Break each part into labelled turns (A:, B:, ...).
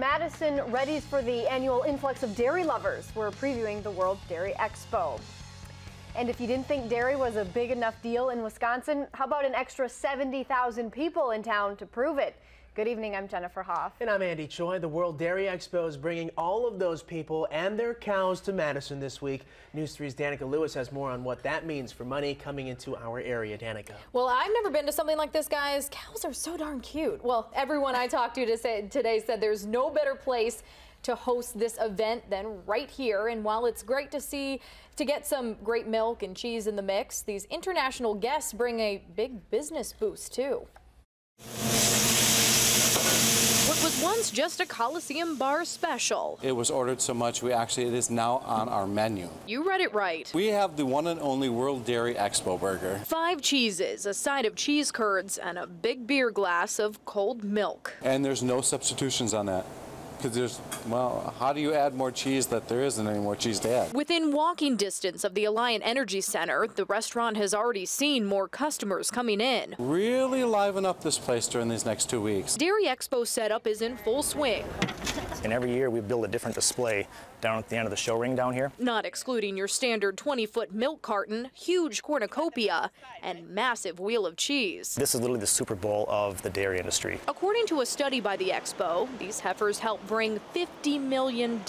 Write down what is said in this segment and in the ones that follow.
A: Madison readies for the annual influx of dairy lovers. We're previewing the World Dairy Expo. And if you didn't think dairy was a big enough deal in Wisconsin, how about an extra 70,000 people in town to prove it? Good evening, I'm Jennifer Hoff.
B: And I'm Andy Choi. The World Dairy Expo is bringing all of those people and their cows to Madison this week. News 3's Danica Lewis has more on what that means for money coming into our area. Danica.
C: Well, I've never been to something like this, guys. Cows are so darn cute. Well, everyone I talked to today said there's no better place to host this event than right here. And while it's great to get some great milk and cheese in the mix, these international guests bring a big business boost too. What was once just a Coliseum bar special.
D: It was ordered so much, it is now on our menu.
C: You read it right.
D: We have the one and only World Dairy Expo burger.
C: 5 cheeses, a side of cheese curds, and a big beer glass of cold milk.
D: And there's no substitutions on that. Because how do you add more cheese that there isn't any more cheese to add?
C: Within walking distance of the Alliant Energy Center, the restaurant has already seen more customers coming in.
D: Really liven up this place during these next 2 weeks.
C: Dairy Expo setup is in full swing.
E: And every year we build a different display down at the end of the show ring down here.
C: Not excluding your standard 20-foot milk carton, huge cornucopia, and massive wheel of cheese.
E: This is literally the Super Bowl of the dairy industry.
C: According to a study by the Expo, these heifers help bring $50 million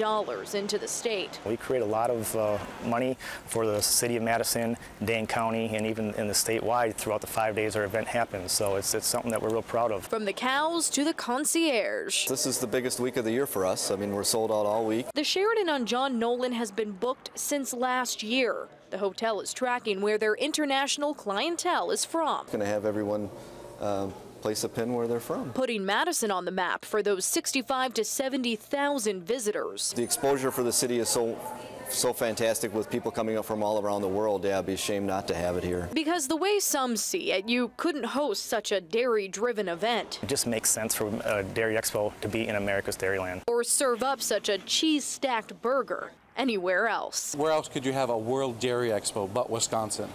C: into the state.
E: We create a lot of money for the city of Madison, Dane County, and even in the statewide throughout the 5 days our event happens. So it's something that we're real proud of.
C: From the cows to the concierge.
F: This is the biggest week of the year for us. I mean, we're sold out all week.
C: The Sheraton on John Nolan has been booked since last year. The hotel is tracking where their international clientele is from.
F: Going to have everyone place a pin where they're from.
C: Putting Madison on the map for those 65 to 70,000 visitors.
F: The exposure for the city is so fantastic with people coming up from all around the world. Yeah, I'd be ashamed not to have it here.
C: Because the way some see it, you couldn't host such a dairy-driven event.
E: It just makes sense for a Dairy Expo to be in America's Dairyland.
C: Or serve up such a cheese-stacked burger anywhere else.
D: Where else could you have a World Dairy Expo but Wisconsin?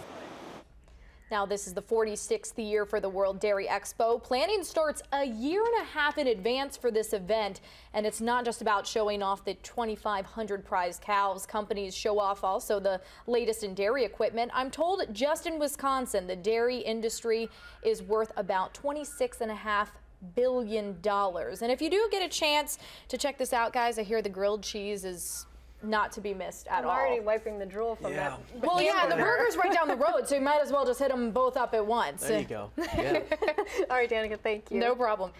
C: Now, this is the 46th year for the World Dairy Expo. Planning starts a year and a half in advance for this event, and it's not just about showing off the 2,500 prize cows. Companies show off also the latest in dairy equipment. I'm told just in Wisconsin, the dairy industry is worth about $26.5 billion. And if you do get a chance to check this out, guys, I hear the grilled cheese is not to be missed at all.
A: I'm already wiping the drool from that.
C: Well, yeah, and the burger's right down the road, so you might as well just hit them both up at once.
B: There you go. Yeah.
A: All right, Danica, thank you.
C: No problem.